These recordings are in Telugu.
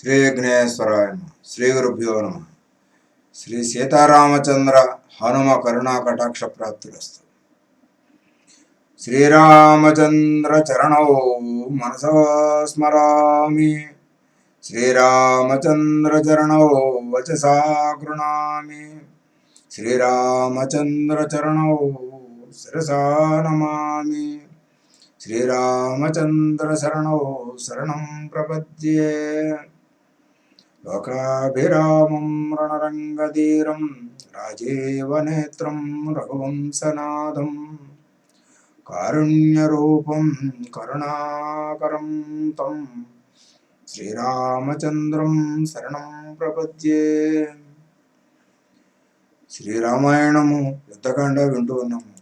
శ్రీ విఘ్నేశ్వరాయ నమః. శ్రీ గురుభ్యో నమ. శ్రీ సీతారామచంద్ర హనుమ కరుణా కటాక్ష ప్రాప్తిరస్తు. శ్రీరామచంద్ర చరణౌ మనసా స్మరామి. శ్రీరామచంద్ర చరణౌ వచసా గృణామి. శ్రీరామచంద్ర చరణౌ శిరసా నమామి. శ్రీరామచంద్ర శరణౌ శరణం ప్రపద్యే. లోకాభిరామం రణరంగధీరం రాజీవనేత్రం రఘువంశనాథం కారుణ్యరూపం కరుణాకరం తం శ్రీరామచంద్రం శరణం ప్రపద్యే. శ్రీరామాయణము యుద్ధకాండ వింటూ ఉన్నాము.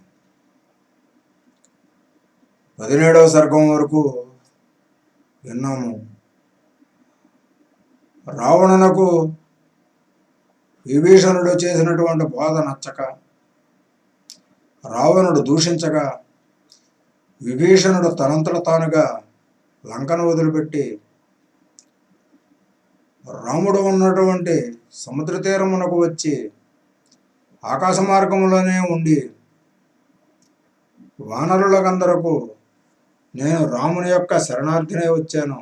17వ సర్గం వరకు విన్నాము. రావణునకు విభీషణుడు చేసినటువంటి బోధ నచ్చక, రావణుడు దూషించగా, విభీషణుడు తనంతట తానుగా లంకను వదిలిపెట్టి రాముడు ఉన్నటువంటి సముద్ర తీరమునకు వచ్చి ఆకాశ మార్గంలోనే ఉండి వానరులకందరకు నేను రాముని యొక్క శరణార్థినే వచ్చాను,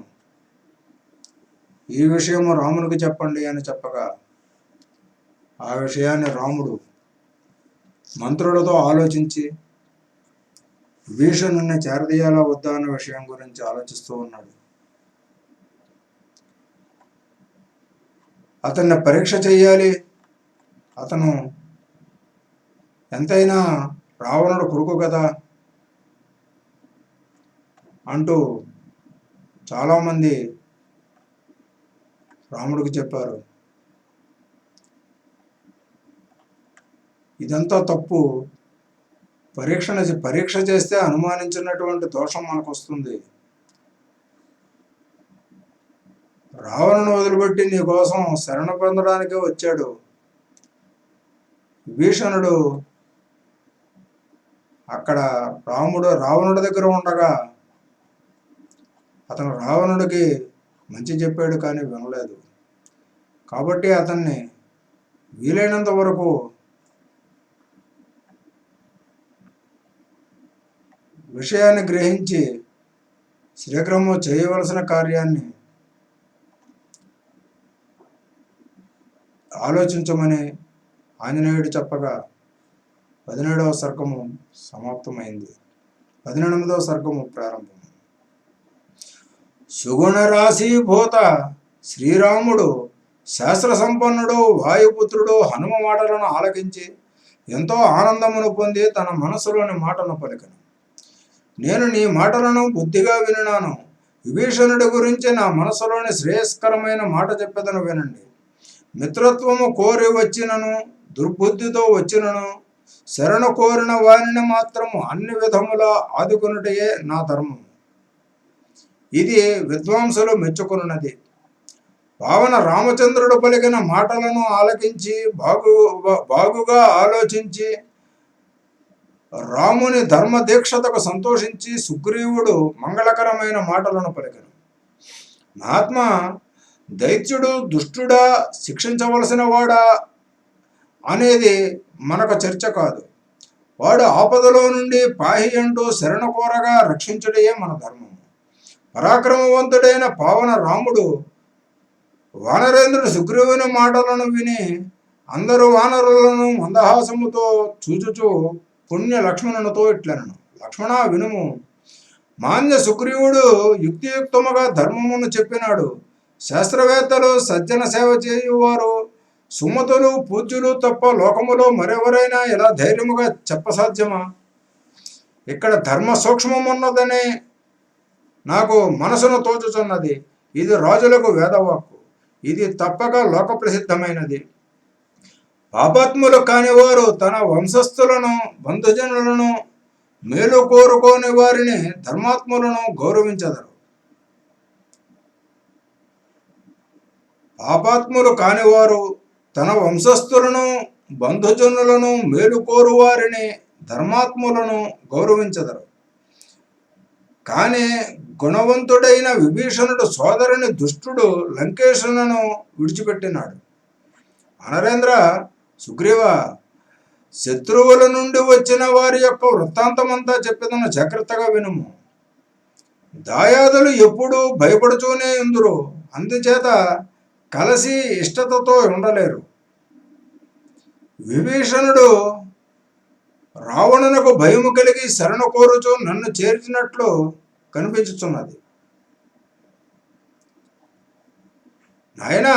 ఈ విషయము రామునికి చెప్పండి అని చెప్పగా, ఆ విషయాన్ని రాముడు మంత్రులతో ఆలోచించి విభీషణుని చేరదీయాలా వద్దా అన్న విషయం గురించి ఆలోచిస్తూ ఉన్నాడు. అతన్ని పరీక్ష చెయ్యాలి, అతను ఎంతైనా రావణుడు కొడుకు కదా అంటూ చాలామంది రాముడికి చెప్పారు. ఇదంతా తప్పు. పరీక్ష చేస్తే అనుమానించినటువంటి దోషం మనకు వస్తుంది. రావణుని వదిలిపెట్టి నీ కోసం శరణ పొందడానికే వచ్చాడు. విభీషణుడు అక్కడ రావణుడి దగ్గర ఉండగా అతను రావణుడికి మంచి చెప్పాడు, కానీ వినలేదు. కాబట్టి అతన్ని వీలైనంత వరకు విషయాన్ని గ్రహించి శీఘ్రము చేయవలసిన కార్యాన్ని ఆలోచించమని ఆంజనేయుడు చెప్పగా 17వ సర్గము సమాప్తమైంది. 18వ సర్గము ప్రారంభం. సుగుణ రాశీభూత శ్రీరాముడు శాస్త్ర సంపన్నుడు వాయుపుత్రుడు హనుమ మాటలను ఆలకించి ఎంతో ఆనందమును పొంది తన మనసులోని మాటను పలికను. నేను నీ మాటలను బుద్ధిగా వినినాను. విభీషణుడి గురించి నా మనసులోని శ్రేయస్కరమైన మాట చెప్పేదను వినండి. మిత్రత్వము కోరి వచ్చినను, దుర్బుద్ధితో వచ్చినను, శరణు కోరిన వారిని మాత్రము అన్ని విధములా ఆదుకొనుటయే నా ధర్మము. ఇది విద్వాంసులు మెచ్చుకున్నది. పావన రామచంద్రుడు పలికిన మాటలను ఆలకించి బాగుగా ఆలోచించి రాముని ధర్మ దీక్షతకు సంతోషించి సుగ్రీవుడు మంగళకరమైన మాటలను పలికను. మహాత్మ, దైత్యుడు దుష్టుడా, శిక్షించవలసిన వాడా అనేది మనకు చర్చ కాదు. వాడు ఆపదలో నుండి పాహి అంటూ శరణ కోరగా రక్షించుటయే మన ధర్మం. పరాక్రమవంతుడైన పావన రాముడు వానరేంద్రుడు సుగ్రీవుని మాటలను విని అందరూ వానరులను మందహాసముతో చూచుచూ పుణ్య లక్ష్మణునితో ఇట్లనను. లక్ష్మణ వినుము. మాన్య సుగ్రీవుడు యుక్తియుక్తముగా ధర్మమును చెప్పినాడు. శాస్త్రవేత్తలు, సజ్జన సేవ చేయువారు, సుమతులు, పూజ్యులు తప్ప లోకములో మరెవరైనా ఇలా ధైర్యముగా చెప్పసాధ్యమా? ఇక్కడ ధర్మ సూక్ష్మమున్నదని నాకు మనసును తోచుచున్నది. ఇది రాజులకు వేదవాక్కు. ఇది తప్పక లోక ప్రసిద్ధమైనది. పాపాత్ములు కానివారు తన వంశస్థులను, బంధుజనులను, మేలు కోరుకోని వారిని, ధర్మాత్ములను గౌరవించదరు. పాపాత్ములు కానివారు తన వంశస్థులను, బంధుజనులను, మేలు కోరు వారిని, ధర్మాత్ములను గౌరవించదరు. కానీ గుణవంతుడైన విభీషణుడు సోదరుని దుష్టుడు లంకేశులను విడిచిపెట్టినాడు. అనరేంద్ర, సుగ్రీవ, శత్రువుల నుండి వచ్చిన వారి యొక్క వృత్తాంతమంతా చెప్పేదను జాగ్రత్తగా వినుము. దాయాదులు ఎప్పుడూ భయపడుతూనే ఉందురు, అందుచేత కలిసి ఇష్టతతో ఉండలేరు. విభీషణుడు రావణునకు భయము కలిగి శరణు కోరుచు నన్ను చేర్చినట్లు కనిపించుచున్నది. నాయన,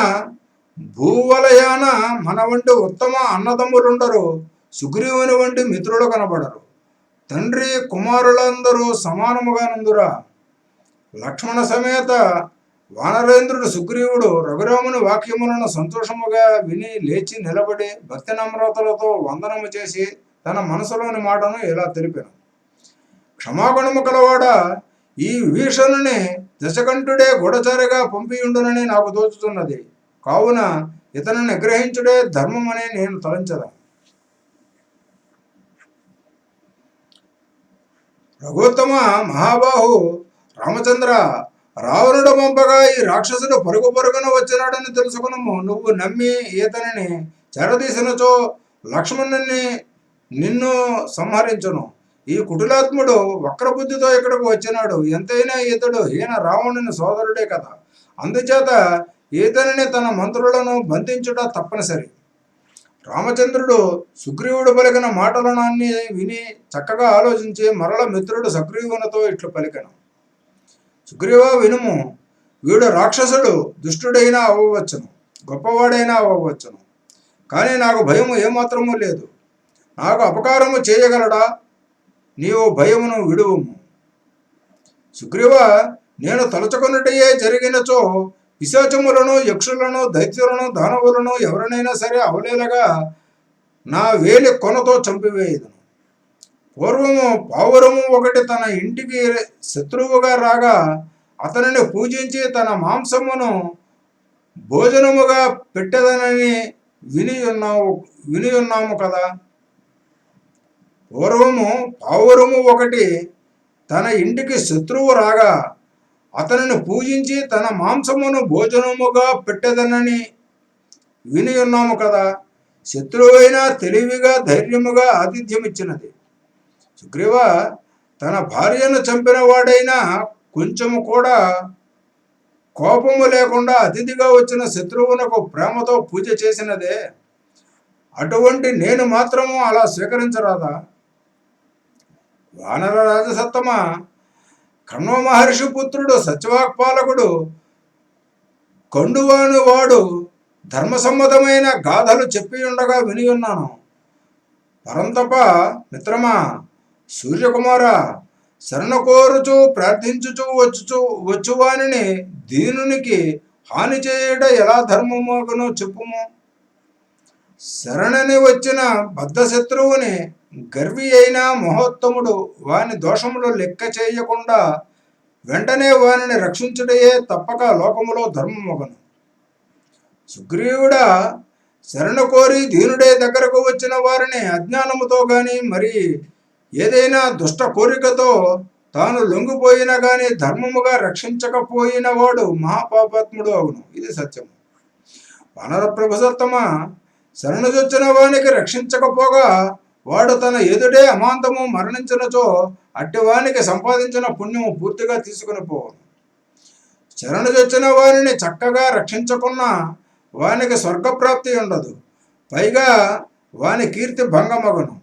భూవలయాన మన వంటి ఉత్తమ అన్నదమ్ములుండరు, సుగ్రీవుని వంటి మిత్రులు కనబడరు. తండ్రి కుమారులందరూ సమానముగా నందురా. లక్ష్మణ సమేత వానరేంద్రుడు సుగ్రీవుడు రఘురాముని వాక్యములను సంతోషముగా విని లేచి నిలబడి భక్తి నమ్రతలతో వందనము చేసి తన మనసులోని మాటను ఇలా తెలిపాను. క్షమాగుణము కలవాడ, ఈ విభీషణుని దశకంఠుడే గూఢచారిగా పంపియుండునని నాకు తోచుతున్నది. కావున ఇతను నిగ్రహించుడే ధర్మమని నేను తలంచదా. రఘుత్తమ మహాబాహు రామచంద్ర, రావణుడు పంపగా ఈ రాక్షసుడు పరుగు పరుగున వచ్చినాడని తెలుసుకున్నాము. నువ్వు నమ్మి ఈతనిని చెరదీసినచో లక్ష్మణుని నిన్ను సంహరించును. ఈ కుటిలాత్ముడు వక్రబుద్ధితో ఇక్కడికి వచ్చినాడు. ఎంతైనా ఇతడు ఈయన రావణుని సోదరుడే కదా. అందుచేత ఈతనిని తన మంత్రులను బంధించుట తప్పనిసరి. రామచంద్రుడు సుగ్రీవుడు పలికిన మాటలనాన్ని విని చక్కగా ఆలోచించి మరల మిత్రుడు సుగ్రీవునితో ఇట్లు పలికెను. సుగ్రీవ, వినుము. వీడు రాక్షసుడు, దుష్టుడైనా అవ్వవచ్చును, గొప్పవాడైనా అవ్వవచ్చును. కానీ నాకు భయము ఏమాత్రము లేదు. నాకు అపకారము చేయగలడా? నీవు భయమును విడువుము. సుగ్రీవ, నేను తలుచుకున్నట్టయే జరిగినచో పిశాచములను, యక్షులను, దైత్యులను, దానవులను ఎవరినైనా సరే అవలేలగా నా వేలి కొనతో చంపివేయదును. పూర్వము పావురము ఒకటి తన ఇంటికి శత్రువుగా రాగా అతనిని పూజించి తన మాంసమును భోజనముగా పెట్టదనని వినియున్నాము కదా. పూర్వము పావురము ఒకటి తన ఇంటికి శత్రువు రాగా అతనిని పూజించి తన మాంసమును భోజనముగా పెట్టదనని వినియున్నాము కదా. శత్రువైనా తెలివిగా ధైర్యముగా ఆతిథ్యమిచ్చినది. సుగ్రీవ, తన భార్యను చంపిన వాడైనా కొంచెము కూడా కోపము లేకుండా అతిథిగా వచ్చిన శత్రువునకు ప్రేమతో పూజ చేసినదే. అటువంటి నేను మాత్రము అలా స్వీకరించరాదా? వానర రాజసత్తమ, కణ్వ మహర్షి పుత్రుడు సత్యవాక్పాలకుడు కండువాను వాడు ధర్మసమ్మతమైన గాథలు చెప్పి ఉండగా విని ఉన్నాను. పరంతప మిత్రమా, సూర్యకుమార, శరణ కోరుచు ప్రార్థించుచు వచ్చువానిని దీనునికి హాని చేయట ఎలా ధర్మమగునో చెప్పుము. శరణని వచ్చిన బద్ధశత్రువుని గర్వి అయిన మహోత్తముడు వాని దోషములు లెక్క చేయకుండా వెంటనే వానిని రక్షించుటయే తప్పక లోకములో ధర్మమగును. సుగ్రీవుడా, శరణ కోరి దీనుడే దగ్గరకు వచ్చిన వారిని అజ్ఞానముతో గాని మరి ఏదైనా దుష్ట కోరికతో తాను లొంగిపోయినా గాని ధర్మముగా రక్షించకపోయిన వాడు మహాపాపాత్ముడు అగును. ఇది సత్యము. వానర ప్రభుసత్తమ, శరణుజొచ్చిన వానికి రక్షించకపోగా వాడు తన ఎదుడే అమాంతము మరణించినచో అట్టివానికి సంపాదించిన పుణ్యము పూర్తిగా తీసుకుని పోవను. శరణుజొచ్చిన వారిని చక్కగా రక్షించకున్నా వానికి స్వర్గప్రాప్తి ఉండదు. పైగా వాని కీర్తి భంగమగును.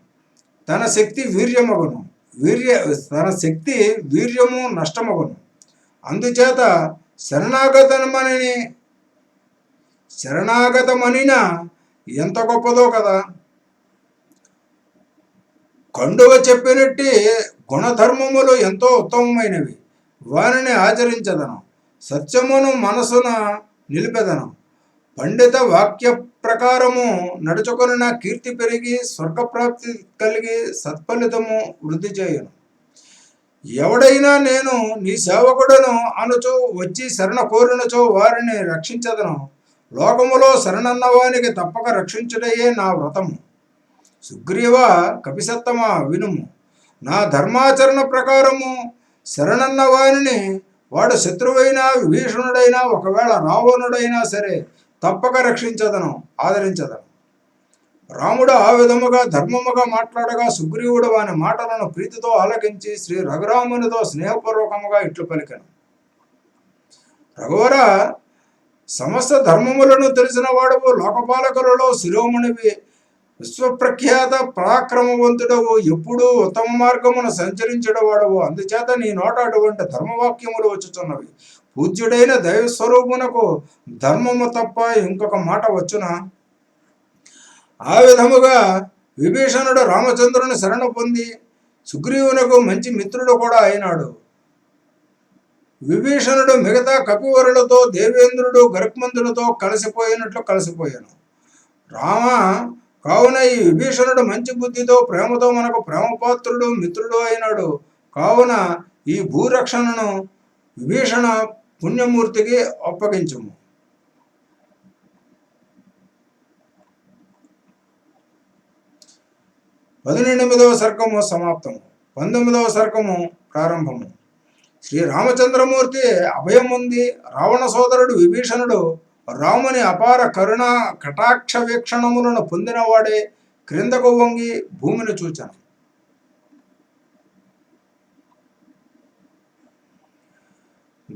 తన శక్తి వీర్యము నష్టమగును. అందుచేత శరణాగతమనిన ఎంత గొప్పదో కదా. కండువ చెప్పినట్టి గుణధర్మములు ఎంతో ఉత్తమమైనవి. వారిని ఆచరించదను. సత్యమును మనసున నిలిపెదను. పండిత వాక్య ప్రకారము నడుచుకొని నా కీర్తి పెరిగి స్వర్గప్రాప్తి కలిగి సత్ఫలితము వృద్ధి చేయను. ఎవడైనా నేను నీ సేవకుడను అనుచు వచ్చి శరణ కోరినచో వారిని రక్షించదను. లోకములో శరణన్నవానికి తప్పక రక్షించుటయే నా వ్రతము. సుగ్రీవ, కపిసత్తమ, వినుము. నా ధర్మాచరణ ప్రకారము శరణన్న వారిని వాడు శత్రువైనా విభీషణుడైనా ఒకవేళ రావణుడైనా సరే తప్పక రక్షించదను, ఆదరించదను. రాముడు ఆ విధముగా ధర్మముగా మాట్లాడగా సుగ్రీవుడు వాని మాటలను ప్రీతితో ఆలకించి శ్రీ రఘురామునితో స్నేహపూర్వకముగా ఇట్లు పలికెను. రఘువర, సమస్త ధర్మములను తెలిసిన వాడవు, లోకపాలకులలో శిరోమణివి, విశ్వప్రఖ్యాత పరాక్రమవంతుడవు, ఎప్పుడూ ఉత్తమ మార్గమును సంచరించడవాడవు. అందుచేత నీ నోట అటువంటి ధర్మవాక్యములు వచ్చుచున్నవి. పూజ్యుడైన దైవస్వరూపునకు ధర్మము తప్ప ఇంకొక మాట వచ్చునా? ఆ విధముగా విభీషణుడు రామచంద్రుని శరణ పొంది సుగ్రీవునకు మంచి మిత్రుడు కూడా అయినాడు. విభీషణుడు మిగతా కపివరులతో, దేవేంద్రుడు, గరుక్మంతులతో కలిసిపోయాను. రామ, కావున ఈ విభీషణుడు మంచి బుద్ధితో ప్రేమతో మనకు ప్రేమపాత్రుడు, మిత్రుడు అయినాడు. కావున ఈ భూరక్షణను విభీషణ పుణ్యమూర్తికి అప్పగించుము. 18వ సర్గము సమాప్తము. 19వ సర్గము ప్రారంభము. శ్రీ రామచంద్రమూర్తి అభయం ఉంది. రావణ సోదరుడు విభీషణుడు రాముని అపార కరుణ కటాక్ష వీక్షణములను పొందినవాడే క్రిందకు వంగి భూమిని చూచాను.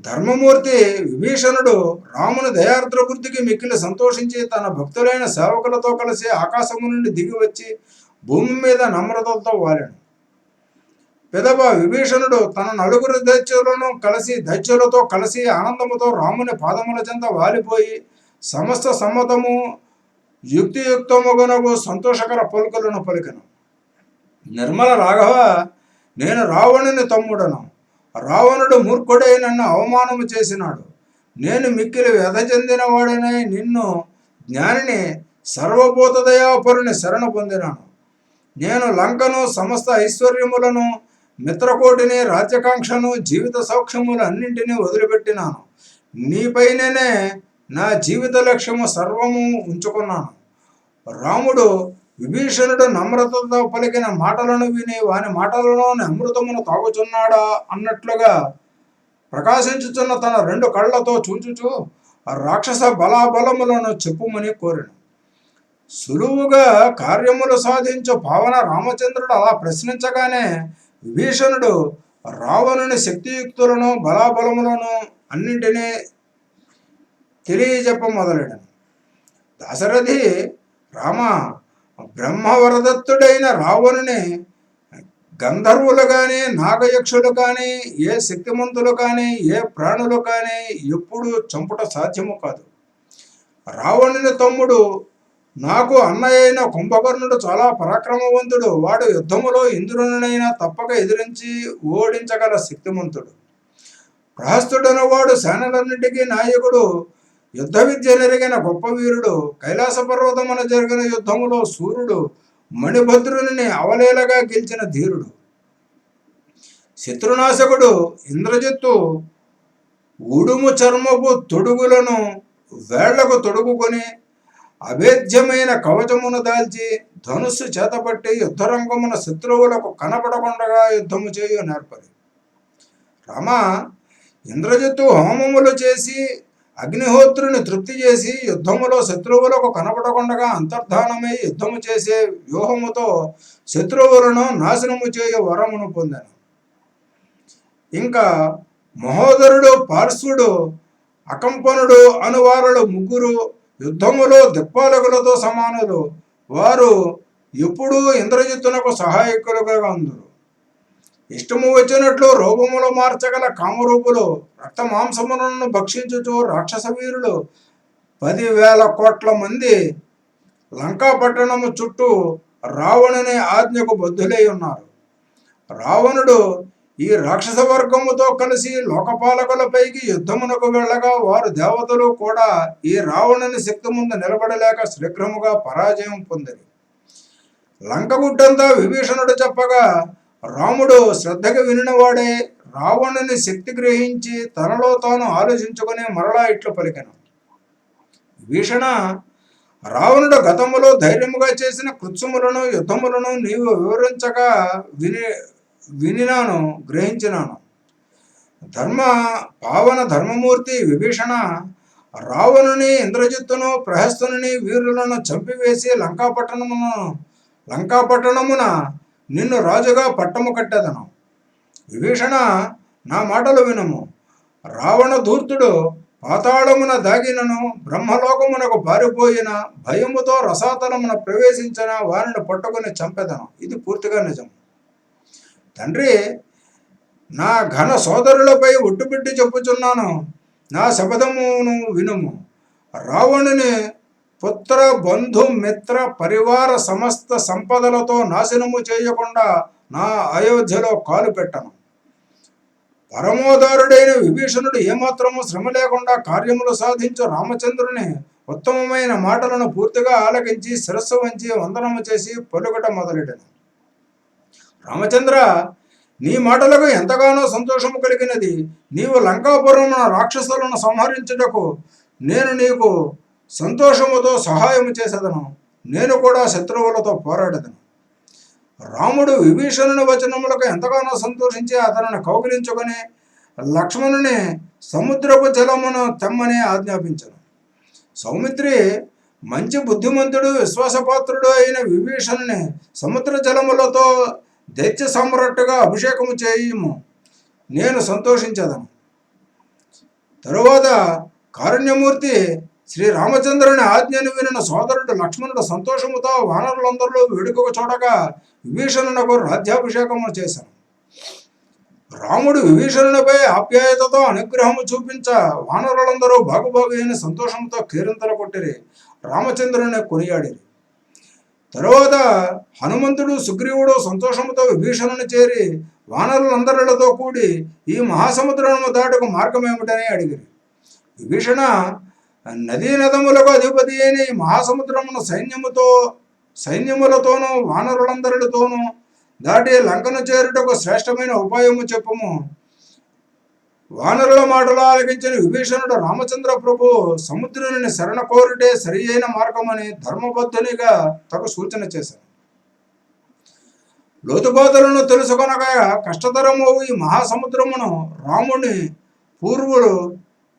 ధర్మమూర్తి విభీషణుడు రాముని దయార్ద్ర బుద్ధికి మిక్కిలి సంతోషించి తన భక్తులైన సేవకులతో కలిసి ఆకాశము నుండి దిగి వచ్చి భూమి మీద నమ్రతలతో వాలాడు. పెదవ విభీషణుడు తన నలుగురు దైత్యులతో కలిసి ఆనందముతో రాముని పాదముల చెంత వాలిపోయి సమస్త సమ్మతము యుక్తియుక్తముగనగు సంతోషకర పలుకులను పలికెను. నిర్మల రాఘవ, నేను రావణుని తమ్ముడను. రావణుడు మూర్ఖుడై నన్ను అవమానము చేసినాడు. నేను మిక్కిలి వ్యధ చెందిన వాడినై నిన్ను జ్ఞానిని సర్వభూతదయాపరుని శరణ పొందినాను. నేను లంకను, సమస్త ఐశ్వర్యములను, మిత్రకోటిని, రాజ్యకాంక్షను, జీవిత సౌఖ్యములు అన్నింటినీ వదిలిపెట్టినాను. నీపైననే నా జీవిత లక్ష్యము సర్వము ఉంచుకున్నాను. రాముడు విభీషణుడు నమ్రతతో పలికిన మాటలను విని వాని మాటలలోని అమృతమును తాగుచున్నాడా అన్నట్లుగా ప్రకాశించుచున్న తన 2 కళ్ళతో చూచుచూ ఆ రాక్షస బలాబలములను చెప్పుమని కోరిన. సులువుగా కార్యములు సాధించు పావన రామచంద్రుడు అలా ప్రశ్నించగానే విభీషణుడు రావణుని శక్తియుక్తులను బలాబలములను అన్నింటినీ తెలియజెప్ప మొదలెడను. దాశరథి, రామ, బ్రహ్మవరదత్తుడైన రావణుని గంధర్వులు కానీ, నాగయక్షులు కానీ, ఏ శక్తిమంతులు కానీ, ఏ ప్రాణులు కానీ ఎప్పుడు చంపుట సాధ్యము కాదు. రావణుని తమ్ముడు నాకు అన్నయ్య అయిన కుంభకర్ణుడు చాలా పరాక్రమవంతుడు. వాడు యుద్ధములో ఇంద్రునినైనా తప్పక ఎదిరించి ఓడించగల శక్తిమంతుడు. ప్రహస్తుడైన వాడు సేనలన్నిటికీ నాయకుడు. యుద్ధ విద్య నెరిగిన గొప్ప వీరుడు. కైలాస పర్వతమున జరిగిన యుద్ధములో సూర్యుడు మణిభద్రుని అవలేలగా గెలిచిన ధీరుడు. శత్రునాశకుడు ఇంద్రజిత్తు ఉడుము చర్మపు తొడుగులను వేళ్లకు తొడుగుకొని అభేద్యమైన కవచమును దాల్చి ధనుస్సు చేతపట్టి యుద్ధరంగమున శత్రువులకు కనపడకుండా యుద్ధము చేయు నేర్పరి. రామ, ఇంద్రజిత్తు హోమములు చేసి అగ్నిహోత్రుని తృప్తి చేసి యుద్ధములో శత్రువులకు కనపడకుండా అంతర్ధానమై యుద్ధము చేసే వ్యూహముతో శత్రువులను నాశనము చేయు వరమును పొందాను. ఇంకా మహోదరుడు, పార్శ్వుడు, అకంపనుడు అనువారులు 3 యుద్ధములో దిక్పాలకులతో సమానులు. వారు ఎప్పుడూ ఇంద్రజిత్తునకు సహాయకులుగా ఉందరు. ఇష్టము వచ్చినట్లు రూపములు మార్చగల కామరూపులు, రక్త మాంసములను భక్షించుచు రాక్షస వీరులు 10,000 కోట్ల మంది లంకా పట్టణము చుట్టూ రావణుని ఆజ్ఞకు బద్ధులై ఉన్నారు. రావణుడు ఈ రాక్షస వర్గముతో కలిసి లోకపాలకులపైకి యుద్ధమునకు వెళ్ళగా వారు దేవతలు కూడా ఈ రావణుని శక్తి ముందు నిలబడలేక శీఘ్రముగా పరాజయం పొందిరి. లంక గుడ్డంతా విభీషణుడు చెప్పగా రాముడు శ్రద్ధగా వినినవాడే రావణుని శక్తి గ్రహించి తనలో తాను ఆలోచించుకుని మరలా ఇట్లు పలికెను. విభీషణ, రావణుడు గతములో ధైర్యముగా చేసిన కృత్యములను, యుద్ధములను నీవు వివరించగా వినినాను, గ్రహించినాను. ధర్మ పావన ధర్మమూర్తి విభీషణ, రావణుని, ఇంద్రజిత్తును, ప్రహస్తుని వీరులను చంపివేసి లంకాపట్టణమున నిన్ను రాజుగా పట్టము కట్టెదను. విభీషణ, నా మాటలు వినుము. రావణ ధూర్తుడు పాతాళమున దాగినను, బ్రహ్మలోకమునకు పారిపోయిన, భయముతో రసాతలమున ప్రవేశించిన వారిని పట్టుకుని చంపెదను. ఇది పూర్తిగా నిజం. తండ్రి, నా ఘన సోదరులపై ఒట్టుబిట్టి చెప్పుచున్నాను. నా శపథమును వినుము. రావణుని పుత్ర, బంధు, మిత్ర, పరివార సమస్త సంపదలతో నాశనము చేయకుండా నా అయోధ్యలో కాలు పెట్టను. పరమోదారుడైన విభీషణుడు ఏమాత్రము శ్రమ లేకుండా కార్యములు సాధించు రామచంద్రుని ఉత్తమమైన మాటలను పూర్తిగా ఆలకించి శిరస్సు వంచి వందనము చేసి పలుకట మొదలెడను. రామచంద్ర, నీ మాటలకు ఎంతగానో సంతోషము కలిగినది. నీవు లంకాపురమున రాక్షసులను సంహరించుటకు నేను నీకు సంతోషముతో సహాయము చేసేదను. నేను కూడా శత్రువులతో పోరాడదను. రాముడు విభీషణుని వచనములకు ఎంతగానో సంతోషించి అతనిని కౌగిలించుకొని లక్ష్మణుని సముద్రపు జలమును తెమ్మని ఆజ్ఞాపించను. సౌమిత్రి, మంచి బుద్ధిమంతుడు, విశ్వాసపాత్రుడు అయిన విభీషణుని సముద్ర జలములతో దైత్య సమ్రాట్టుగా అభిషేకము చేయము, నేను సంతోషించదను. తరువాత కారుణ్యమూర్తి శ్రీరామచంద్రుని ఆజ్ఞను వినిన సోదరుడు లక్ష్మణుడు సంతోషముతో వానరులందరూ వేడుకకు చూడగా విభీషణునకు రాజ్యాభిషేకము చేశాను. రాముడు విభీషణునిపై ఆప్యాయతతో అనుగ్రహము చూపించ వానరులందరూ బాగుబాగు అయిన సంతోషంతో కేరింతలు కొట్టిరి, రామచంద్రుని కొనియాడిరి. తరువాత హనుమంతుడు, సుగ్రీవుడు సంతోషముతో విభీషణుని చేరి వానరులందరితో కూడి ఈ మహాసముద్రము దాటుకు మార్గమేమిటని అడిగిరి. విభీషణ, నదీ నదములకు అధిపతి అయిన ఈ మహాసముద్రమును సైన్యములతోనూ వానరులందరితోనూ దాటి లంకను చేరుటకు శ్రేష్టమైన ఉపాయము చెప్పుము. వానరుల మాటలు ఆలకించిన విభీషణుడు, రామచంద్ర ప్రభు, సముద్రుని శరణ కోరుటే సరి అయిన మార్గమని ధర్మబద్ధునిగా తగు సూచన చేశాను. లోతుబాతులను తెలుసుకొనగా కష్టతరము ఈ మహాసముద్రమును రాముని పూర్వులు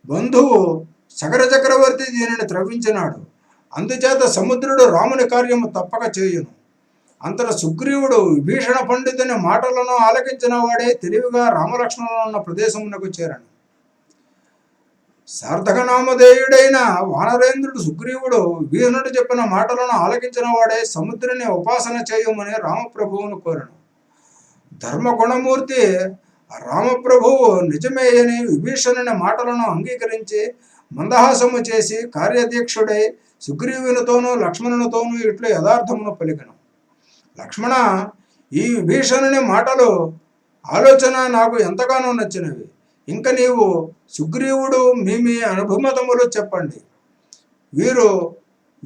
బంధువు శకర చక్రవర్తి దీనిని త్రవ్వించినాడు. అందుచేత సముద్రుడు రాముని కార్యము తప్పక చేయును. అంతట సుగ్రీవుడు విభీషణ పండితుని మాటలను ఆలకించిన వాడే తెలివిగా రామలక్ష్మణులు ఉన్న ప్రదేశమునకు చేరను. సార్థక నామధేయుడైన వానరేంద్రుడు సుగ్రీవుడు విభీషణుడు చెప్పిన మాటలను ఆలకించిన వాడే సముద్రుని ఉపాసన చేయమని రామప్రభువును కోరను. ధర్మగుణమూర్తి రామప్రభువు నిజమే అని విభీషణుని మాటలను అంగీకరించి మందహాసము చేసి కార్యదీక్షుడై సుగ్రీవునితోనూ లక్ష్మణునితోనూ ఇట్లు యథార్థమును పలికను. లక్ష్మణ, ఈ విభీషణుని మాటలు ఆలోచన నాకు ఎంతగానో నచ్చినవి. ఇంక నీవు సుగ్రీవుడు మీ అనుభమతములు చెప్పండి.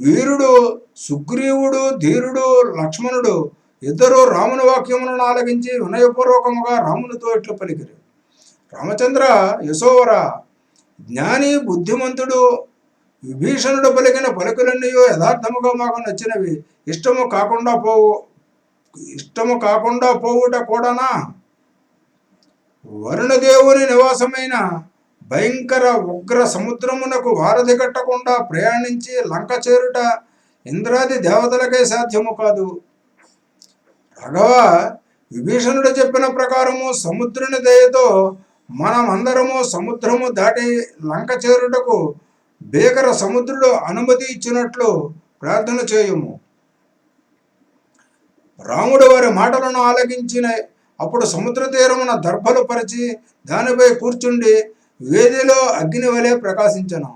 వీరుడు సుగ్రీవుడు, ధీరుడు లక్ష్మణుడు ఇద్దరు రాముని వాక్యములను ఆలకించి వినయపూర్వకముగా రామునితో ఇట్లు పలికిరి. రామచంద్ర, యశోవర, జ్ఞాని, బుద్ధిమంతుడు విభీషణుడు పలికిన పలుకులన్నీ యథార్థముగా మాకు నచ్చినవి. ఇష్టము కాకుండా పోవుట కూడానా? వరుణదేవుని నివాసమైన భయంకర ఉగ్ర సముద్రమునకు వారధి కట్టకుండా ప్రయాణించి లంక చేరుట ఇంద్రాది దేవతలకే సాధ్యము కాదు. రాఘవ, విభీషణుడు చెప్పిన ప్రకారము సముద్రుని దయతో మనమందరము సముద్రము దాటి లంక చేరుటకు భీకర సముద్రుడు అనుమతి ఇచ్చినట్లు ప్రార్థన చేయుము. రాముడు వారి మాటలను ఆలకించిన అప్పుడు సముద్ర తీరమున దర్భలు పరిచి దానిపై కూర్చుండి వేదిలో అగ్ని వలె ప్రకాశించను.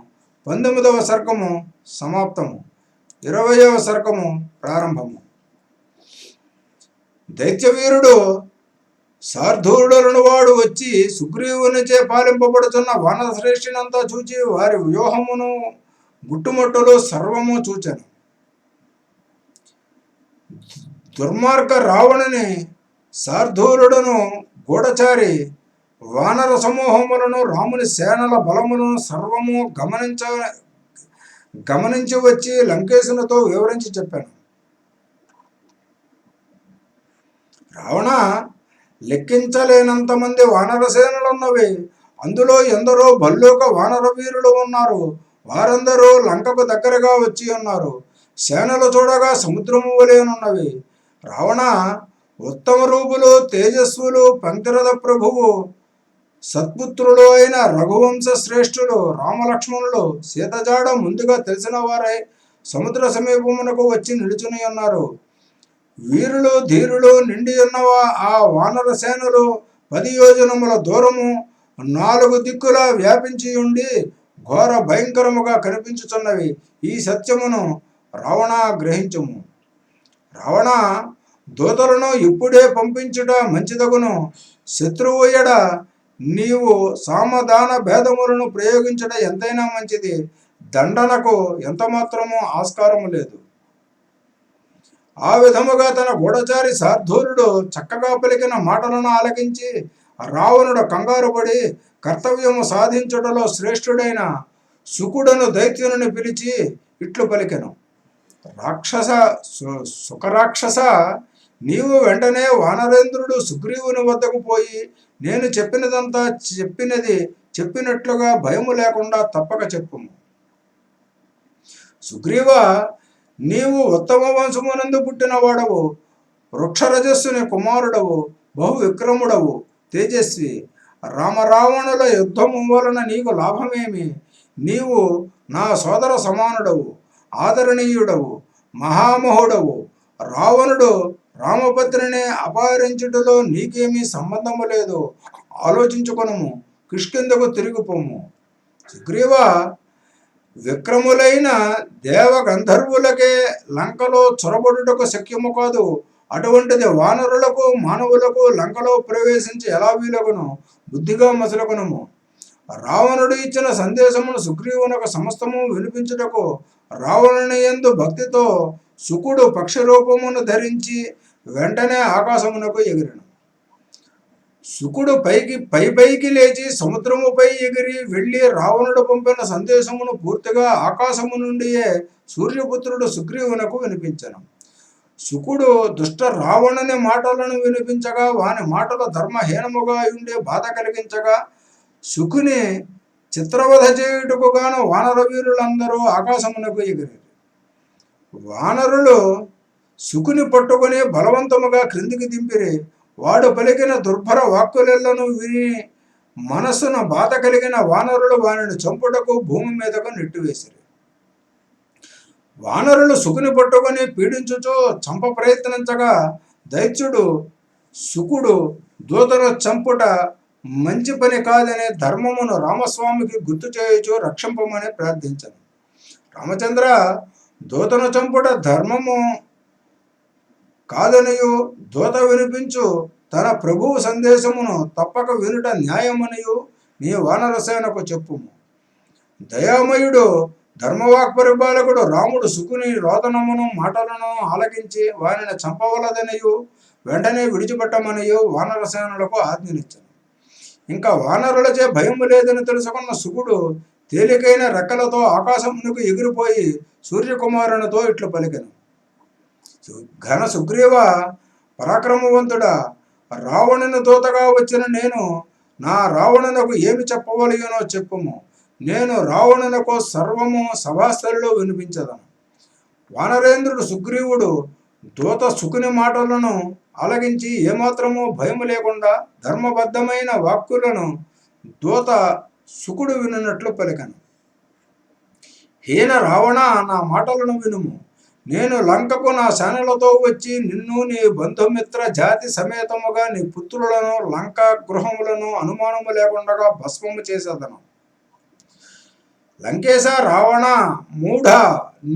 19వ సర్గము సమాప్తము. 20వ సర్గము ప్రారంభము. దైత్యవీరుడు శార్దూలుడను వాడు వచ్చి సుగ్రీవునిచే పాలింపబడుతున్న వానశ్రేష్ఠినంతా చూచి వారి వ్యూహమును గుట్టుముట్టలు సర్వము చూచెను. దుర్మార్గ రావణుని శార్దూలుడను గూఢచారి వానర సమూహములను రాముని సేనల బలములను సర్వము గమనించి వచ్చి లంకేశునితో వివరించి చెప్పాను. రావణ, లెక్కించలేనంత మంది వానర సేనలున్నవి. అందులో ఎందరో భల్లూక వానర వీరులు ఉన్నారు. వారందరూ లంకకు దగ్గరగా వచ్చి ఉన్నారు. సేనలు చూడగా సముద్రము వలెనున్నవి. రావణ, ఉత్తమ రూపులు, తేజస్వులు, పంక్తిరథ ప్రభువు, సత్పుత్రులు అయిన రఘువంశ శ్రేష్ఠులు రామలక్ష్మణులు సీతజాడ ముందుగా తెలిసిన వారై సముద్ర సమీపమునకు వచ్చి నిలుచుని ఉన్నారు. వీరులు ధీరులు నిండి ఉన్న ఆ వానర సేనలు 10 యోజనముల దూరము 4 దిక్కులా వ్యాపించి ఉండి ఘోర భయంకరముగా కనిపించుచున్నవి. ఈ సత్యమును రావణ గ్రహించుము. రావణ, దూతలను ఇప్పుడే పంపించుట మంచిదగును. శత్రువు ఎడ నీవు సామధాన భేదములను ప్రయోగించట ఎంతైనా మంచిది. దండనకు ఎంతమాత్రము ఆస్కారము లేదు. ఆ విధముగా తన గూఢచారి శార్దూలుడు చక్కగా పలికిన మాటలను ఆలకించి రావణుడు కంగారుపడి కర్తవ్యము సాధించుటలో శ్రేష్ఠుడైన శుకుడను దైత్యుని పిలిచి ఇట్లు పలికెను. సుఖరాక్షస, నీవు వెంటనే వానరేంద్రుడు సుగ్రీవుని వద్దకు పోయి నేను చెప్పినదంతా చెప్పినట్లుగా భయము లేకుండా తప్పక చెప్పుము. సుగ్రీవ, నీవు ఉత్తమ వంశమునందు పుట్టిన వాడవు, వృక్షరజస్సుని కుమారుడవు, బహు విక్రముడవు, తేజస్వి. రామరావణుల యుద్ధము వలన నీకు లాభమేమి? నీవు నా సోదర సమానుడవు, ఆదరణీయుడవు, మహామహుడవు. రావణుడు రామపత్రిని అపహరించుటలో నీకేమీ సంబంధము లేదు. ఆలోచించుకొనుము, కిష్కిందకు తిరిగిపోము. సుగ్రీవ, విక్రములైన దేవ గంధర్వులకే లంకలో చొరబడుటకు శక్యము కాదు. అటువంటిది వానరులకు మానవులకు లంకలో ప్రవేశించి ఎలా వీలగును? బుద్ధిగా మసలకునము. రావణుడు ఇచ్చిన సందేశమును సుగ్రీవునకు సమస్తము వినిపించుటకు రావణుని యందు భక్తితో శుకుడు పక్షరూపమును ధరించి వెంటనే ఆకాశమునకు ఎగిరెను. శుకుడు పైకి లేచి సముద్రముపై ఎగిరి వెళ్ళి రావణుడు పంపిన సందేశమును పూర్తిగా ఆకాశము నుండియే సూర్యపుత్రుడు సుగ్రీవునకు వినిపించెను. శుకుడు దుష్ట రావణుని మాటలను వినిపించగా వాని మాటలు ధర్మహీనముగా ఉండే బాధ కలిగించగా శుకుని చిత్రవధ చేయుటకు గాను వానర వీరులందరూ ఆకాశమునకు ఎగిరి వానరులు శుకుని పట్టుకుని బలవంతముగా క్రిందికి దింపిరి. వాడు పలికిన దుర్భర వాక్కులను విని మనస్సున బాధ కలిగిన వానరులు వానిని చంపుటకు భూమి మీదకు నెట్టివేసిరి. వానరులు శుకుని పట్టుకొని పీడించుచూ చంప ప్రయత్నించగా దైత్యుడు శుకుడు దూతను చంపుట మంచి పని కాదనే ధర్మమును రామస్వామికి గుర్తు చేయుచు రక్షింపమని ప్రార్థించాను. రామచంద్ర, దూతను చంపుట ధర్మము కాదనియు దూత వినిపించు తన ప్రభువు సందేశమును తప్పక వినుట న్యాయమనియు నీ వానరసేనకు చెప్పుము. దయామయుడు ధర్మవాక్పరిపాలకుడు రాముడు శుకుని రోదనమును మాటలను ఆలకించి వానిని చంపవలదనియు వెంటనే విడిచిపెట్టమనియు వానరసేనులకు ఆజ్ఞనిచ్చాను. ఇంకా వానరులచే భయము లేదని తెలుసుకున్న శుకుడు తేలికైన రెక్కలతో ఆకాశమునకు ఎగిరిపోయి సూర్యకుమారునితో ఇట్లు పలికెను. ఘన సుగ్రీవ, పరాక్రమవంతుడా, రావణుని దూతగా వచ్చిన నేను నా రావణునకు ఏమి చెప్పవలయనో చెప్పుము. నేను రావణునకు సర్వము సభాస్థలిలో వినిపించదను. వానరేంద్రుడు సుగ్రీవుడు దూత శుకుని మాటలను ఆలకించి ఏమాత్రము భయము లేకుండా ధర్మబద్ధమైన వాక్కులను దూత శుకుడు వినున్నట్లు పలికను. హీన రావణ, నా మాటలను వినుము. నేను లంకకు నా సేనలతో వచ్చి నిన్ను నీ బంధుమిత్ర జాతి సమేతముగా నీ పుత్రులను లంకా గృహములను అనుమానము లేకుండా భస్మము చేసేదను. లంకేశ, రావణ, మూఢ,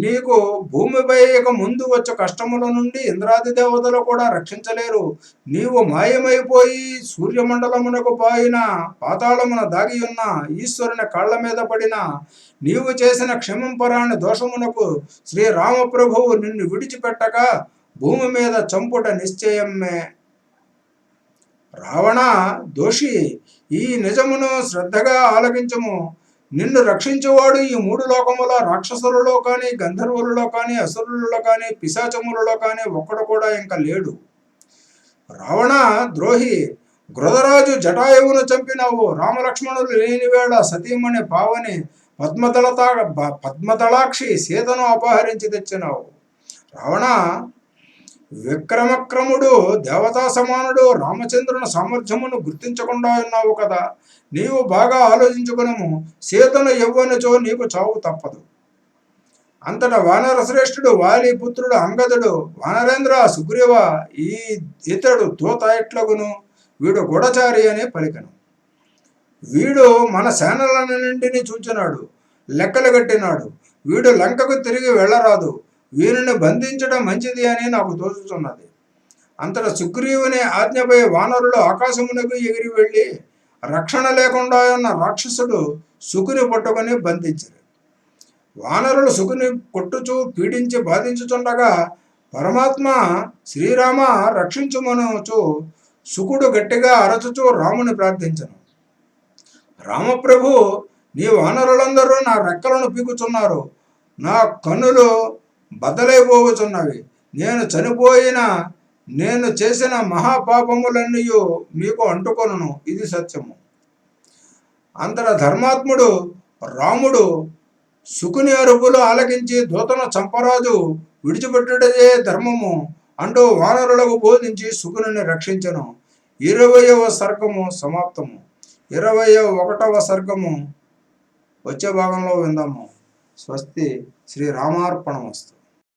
నీకు భూమిపై ఇక ముందు వచ్చే కష్టముల నుండి ఇంద్రాది దేవతలు కూడా రక్షించలేరు. నీవు మాయమైపోయి సూర్యమండలమునకు పాయిన పాతాళమున దాగి ఉన్న ఈశ్వరుని కాళ్ల మీద పడిన నీవు చేసిన క్షమింపరాని దోషమునకు శ్రీరామప్రభువు నిన్ను విడిచిపెట్టక భూమి మీద చంపుట నిశ్చయమే. రావణ దోషి, ఈ నిజమును శ్రద్ధగా ఆలకించము. నిన్ను రక్షించేవాడు ఈ 3 లోకముల రాక్షసులలో కానీ, గంధర్వులలో కానీ, అసురులలో కానీ, పిశాచములలో కానీ ఒక్కడు కూడా ఇంకా లేడు. రావణ ద్రోహి, గృధరాజు జటాయువును చంపినావు, రామలక్ష్మణులు లేని వేళ సతీమణి పావని పద్మదళాక్షి సీతను అపహరించి తెచ్చినావు. రావణ, విక్రమక్రముడు దేవతా సమానుడు రామచంద్రుని సామర్థ్యమును గుర్తించకుండా ఉన్నావు కదా. నీవు బాగా ఆలోచించుకునము, సీతను ఇవ్వనిచో నీకు చావు తప్పదు. అంతటా వానర శ్రేష్ఠుడు వాలి పుత్రుడు అంగదుడు, వానరేంద్ర సుగ్రీవ, ఇతడు దూత ఎట్లగును, వీడు గూఢచారి అని పలికను. వీడు మన సేనలన్నింటినీ చూచినాడు, లెక్కలు కట్టినాడు. వీడు లంకకు తిరిగి వెళ్ళరాదు. వీరిని బంధించడం మంచిది అని నాకు తోచుతున్నది. అంతటా సుగ్రీవుని ఆజ్ఞపై వానరులు ఆకాశమునకు ఎగిరి వెళ్ళి రక్షణ లేకుండా ఉన్న రాక్షసుడు శుకుని పట్టుకొని బంధించారు. వానరులు శుకుని కొట్టుచూ పీడించి బాధించుచుండగా పరమాత్మ శ్రీరామ రక్షించుమనుచు శుకుడు గట్టిగా అరచుచూ రాముని ప్రార్థించను. రామప్రభు, నీ వానరులందరూ నా రెక్కలను పీకుచున్నారు, నా కన్నులు బద్దలైపోవచున్నవి. నేను చేసిన మహాపాపములన్నీ మీకు అంటుకొనును, ఇది సత్యము. అంతటా ధర్మాత్ముడు రాముడు శుకుని అరుపులు ఆలకించి దూతను చంపరాజు విడిచిపెట్టుటదే ధర్మము అంటూ వానరులకు బోధించి శుకుని రక్షించను. 20వ సర్గము సమాప్తము. 21వ సర్గము వచ్చే భాగంలో విందాము. స్వస్తి. శ్రీరామార్పణమస్తు.